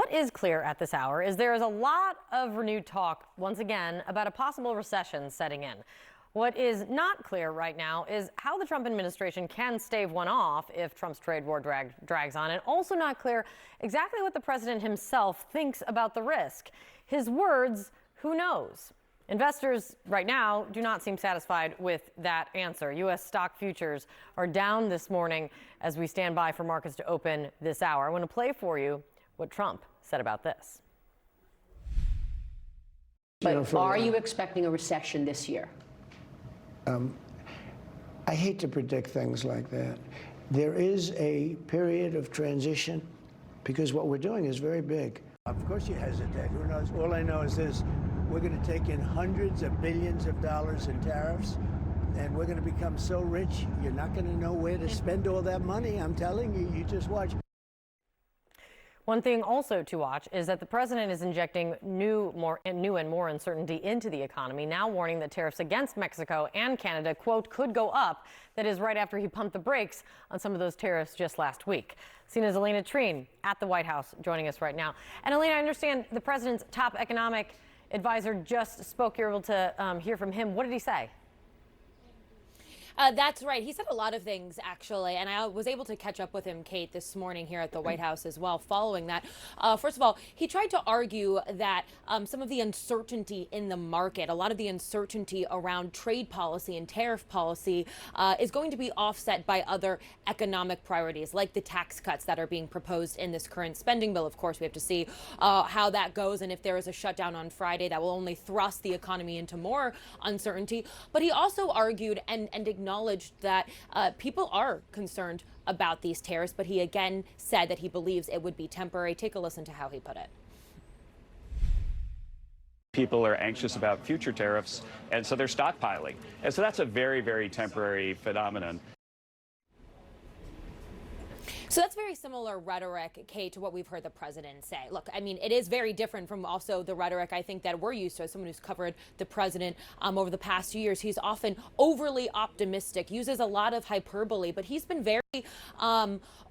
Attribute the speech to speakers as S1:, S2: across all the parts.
S1: What is clear at this hour is there is a lot of renewed talk, once again, about a possible recession setting in. What is not clear right now is how the Trump administration can stave one off if Trump's trade war drags on, and also not clear exactly what the president himself thinks about the risk. His words, who knows? Investors right now do not seem satisfied with that answer. U.S. stock futures are down this morning as we stand by for markets to open this hour. I want to play for you what Trump said about this.
S2: But are you expecting a recession this year?
S3: I hate to predict things like that. There is a period of transition because what we're doing is very big. Of course you hesitate. Who knows? All I know is this. We're going to take in hundreds of billions of dollars in tariffs, and we're going to become so rich, you're not going to know where to spend all that money. I'm telling you, you just watch.
S1: One thing also to watch is that the president is injecting new and more uncertainty into the economy, now warning that tariffs against Mexico and Canada, quote, could go up. That is right after he pumped the brakes on some of those tariffs just last week. CNN's Elena Treen at the White House joining us right now. And Elena, I understand the president's top economic advisor just spoke. You're able to hear from him. What did he say?
S4: That's right. He said a lot of things, actually, and I was able to catch up with him, Kate, this morning here at the White House as well following that. First of all, he tried to argue that some of the uncertainty in the market, a lot of the uncertainty around trade policy and tariff policy is going to be offset by other economic priorities, like the tax cuts that are being proposed in this current spending bill. Of course, we have to see how that goes, and if there is a shutdown on Friday, that will only thrust the economy into more uncertainty. But he also argued and acknowledged that people are concerned about these tariffs, but he again said that he believes it would be temporary. Take a listen to how he put it.
S5: People are anxious about future tariffs, and so they're stockpiling. And so that's a very, very temporary phenomenon.
S4: So that's very similar rhetoric, Kate, to what we've heard the president say. Look, I mean, it is very different from also the rhetoric I think that we're used to as someone who's covered the president over the past few years. He's often overly optimistic, uses a lot of hyperbole, but he's been very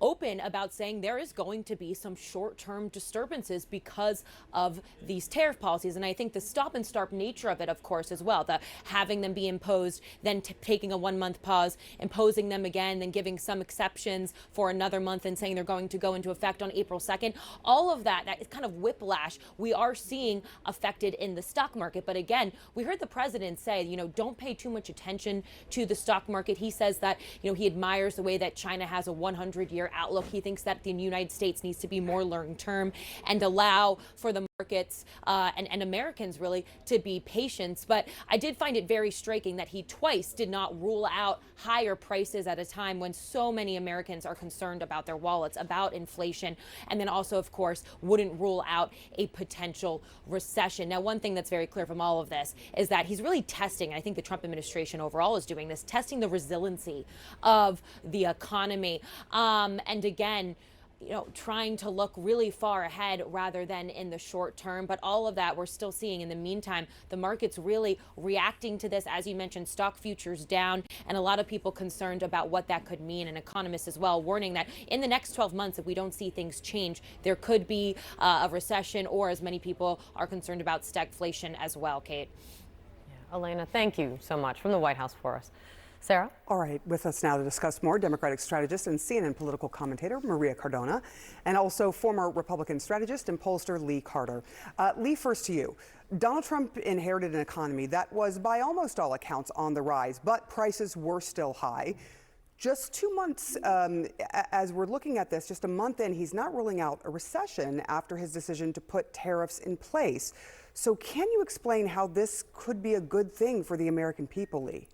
S4: open about saying there is going to be some short-term disturbances because of these tariff policies. And I think the stop and start nature of it, of course, as well, the having them be imposed, then taking a 1 month pause, imposing them again, then giving some exceptions for another month and saying they're going to go into effect on April 2nd. All of that is kind of whiplash we are seeing affected in the stock market. But again, we heard the president say, don't pay too much attention to the stock market. He says that, he admires the way that China has a 100-year outlook. He thinks that the United States needs to be more long-term and allow for the markets and Americans really to be patient. But I did find it very striking that he twice did not rule out higher prices at a time when so many Americans are concerned about their wallets, about inflation, and then also, of course, wouldn't rule out a potential recession. Now, one thing that's very clear from all of this is that he's really testing, and I think the Trump administration overall is doing this, testing the resiliency of the economy. And again, trying to look really far ahead rather than in the short term. But all of that we're still seeing. In the meantime, the market's really reacting to this. As you mentioned, stock futures down, and a lot of people concerned about what that could mean. And economists as well warning that in the next 12 months, if we don't see things change, there could be a recession, or as many people are concerned about, stagflation as well, Kate.
S1: Yeah, Elena, thank you so much from the White House for us. Sarah?
S6: All right, with us now to discuss more, Democratic strategist and CNN political commentator Maria Cardona, and also former Republican strategist and pollster Lee Carter. Lee, first to you. Donald Trump inherited an economy that was, by almost all accounts, on the rise, but prices were still high. Just 2 months, as we're looking at this, just a month in, he's not ruling out a recession after his decision to put tariffs in place. So can you explain how this could be a good thing for the American people, Lee?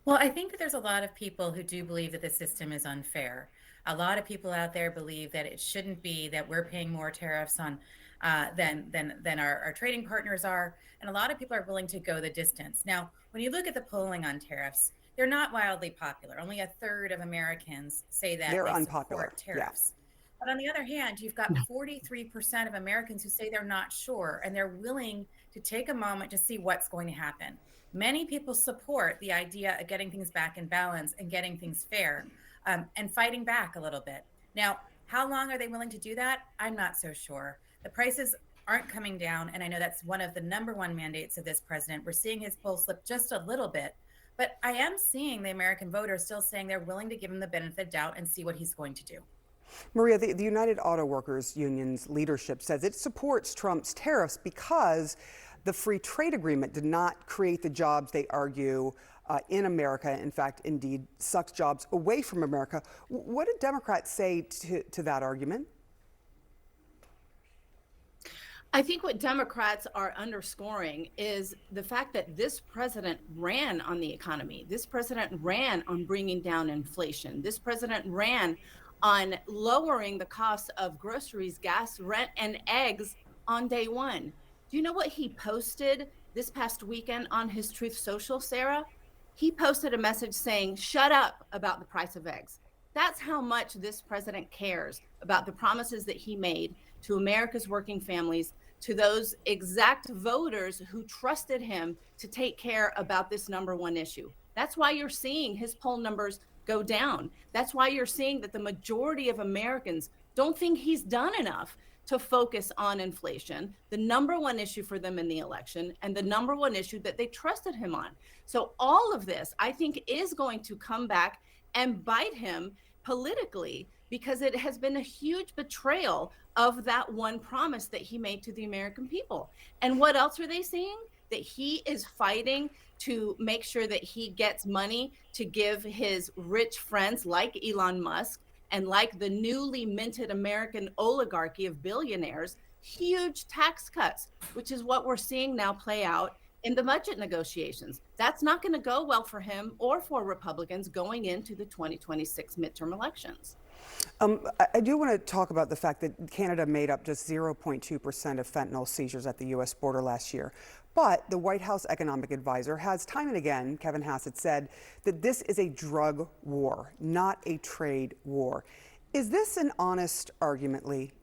S7: Well, I think that there's a lot of people who do believe that the system is unfair. A lot of people out there believe that it shouldn't be that we're paying more tariffs on than our trading partners are. And a lot of people are willing to go the distance. Now, when you look at the polling on tariffs, they're not wildly popular. Only a third of Americans say that
S6: they're
S7: they
S6: unpopular.
S7: Support tariffs. Yeah. But on the other hand, you've got 43% of Americans who say they're not sure, and they're willing to take a moment to see what's going to happen. Many people support the idea of getting things back in balance and getting things fair, and fighting back a little bit. Now, How long are they willing to do that? I'm not so sure. The prices aren't coming down, and I know that's one of the number one mandates of this president. We're seeing his poll slip just a little bit, but I am seeing the American voters still saying they're willing to give him the benefit of doubt and see what he's going to do.
S6: Maria, the United Auto Workers Union's leadership says it supports Trump's tariffs because the free trade agreement did not create the jobs they argue in America. In fact, indeed, sucks jobs away from America. What did Democrats say to that argument?
S8: I think what Democrats are underscoring is the fact that this president ran on the economy. This president ran on bringing down inflation. This president ran on lowering the cost of groceries, gas, rent, and eggs on day one. Do you know what he posted this past weekend on his Truth Social, Sarah? He posted a message saying, "Shut up about the price of eggs." That's how much this president cares about the promises that he made to America's working families, to those exact voters who trusted him to take care about this number one issue. That's why you're seeing his poll numbers go down. That's why you're seeing that the majority of Americans don't think he's done enough to focus on inflation, the number one issue for them in the election, and the number one issue that they trusted him on. So all of this, I think, is going to come back and bite him politically, because it has been a huge betrayal of that one promise that he made to the American people. And what else are they seeing? That he is fighting to make sure that he gets money to give his rich friends like Elon Musk and like the newly minted American oligarchy of billionaires huge tax cuts, which is what we're seeing now play out in the budget negotiations. That's not going to go well for him or for Republicans going into the 2026 midterm elections.
S6: I do want to talk about the fact that Canada made up just 0.2% of fentanyl seizures at the U.S. border last year. But the White House economic advisor has time and again, Kevin Hassett, said that this is a drug war, not a trade war. Is this an honest argument, Lee?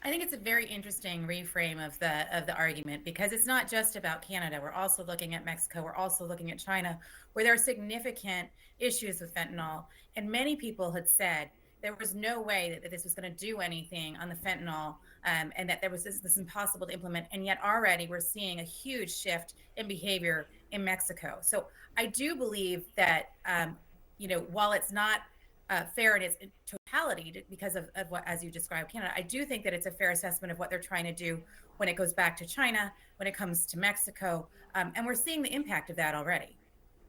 S7: I think it's a very interesting reframe of the argument, because it's not just about Canada. We're also looking at Mexico. We're also looking at China, where there are significant issues with fentanyl. And many people had said there was no way that this was going to do anything on the fentanyl, and that this is impossible to implement. And yet already we're seeing a huge shift in behavior in Mexico. So I do believe that, while it's not fair in its totality because of what, as you described, Canada, I do think that it's a fair assessment of what they're trying to do when it goes back to China, when it comes to Mexico. And we're seeing the impact of that already.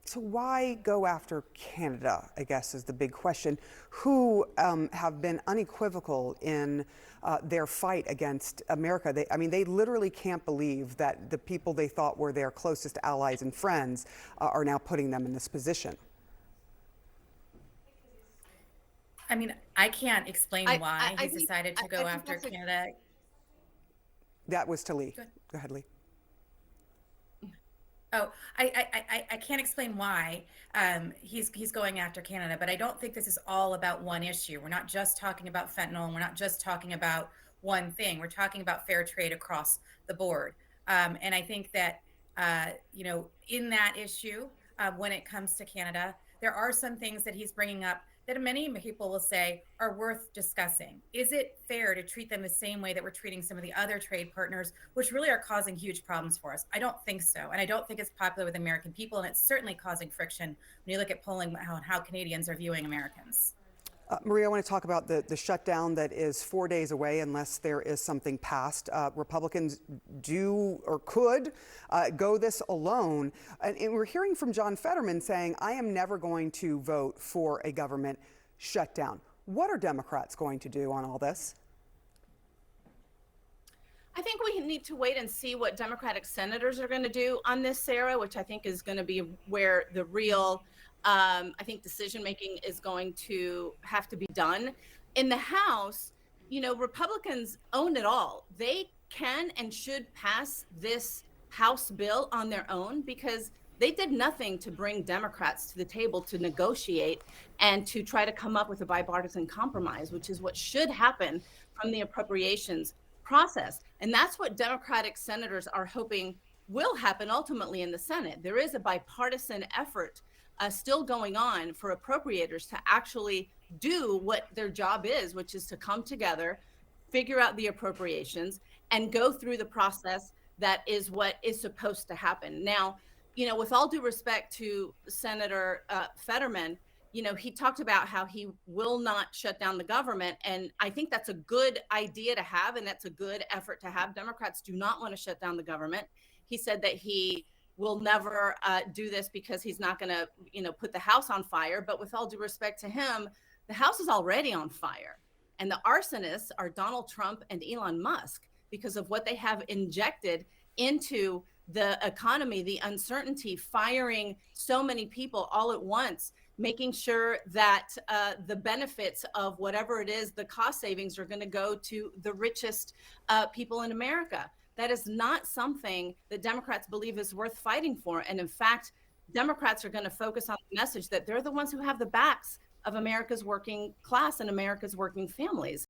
S6: So why go after Canada, I guess, is the big question, who have been unequivocal in their fight against America. They literally can't believe that the people they thought were their closest allies and friends are now putting them in this position.
S7: I can't explain why he's decided to go after Canada.
S6: That was to Lee. Go ahead, Lee.
S7: Oh, I can't explain why he's going after Canada, but I don't think this is all about one issue. We're not just talking about fentanyl, and we're not just talking about one thing. We're talking about fair trade across the board. And I think that, in that issue, when it comes to Canada, there are some things that he's bringing up that many people will say are worth discussing. Is it fair to treat them the same way that we're treating some of the other trade partners, which really are causing huge problems for us? I don't think so. And I don't think it's popular with American people. And it's certainly causing friction when you look at polling how Canadians are viewing Americans.
S6: Maria, I want to talk about the shutdown that is 4 days away unless there is something passed. Republicans do or could go this alone. And we're hearing from John Fetterman saying, I am never going to vote for a government shutdown. What are Democrats going to do on all this?
S8: I think we need to wait and see what Democratic senators are going to do on this, Sarah, which I think is going to be where the real decision-making is going to have to be done. In the House, Republicans own it all. They can and should pass this House bill on their own because they did nothing to bring Democrats to the table to negotiate and to try to come up with a bipartisan compromise, which is what should happen from the appropriations process. And that's what Democratic senators are hoping will happen ultimately in the Senate. There is a bipartisan effort still going on for appropriators to actually do what their job is, which is to come together, figure out the appropriations, and go through the process that is what is supposed to happen. Now, with all due respect to Senator Fetterman, he talked about how he will not shut down the government. And I think that's a good idea to have, and that's a good effort to have. Democrats do not want to shut down the government. He said that he will never do this because he's not going to, put the House on fire. But with all due respect to him, the House is already on fire. And the arsonists are Donald Trump and Elon Musk because of what they have injected into the economy, the uncertainty, firing so many people all at once, making sure that the benefits of whatever it is, the cost savings are going to go to the richest people in America. That is not something that Democrats believe is worth fighting for. And in fact, Democrats are going to focus on the message that they're the ones who have the backs of America's working class and America's working families.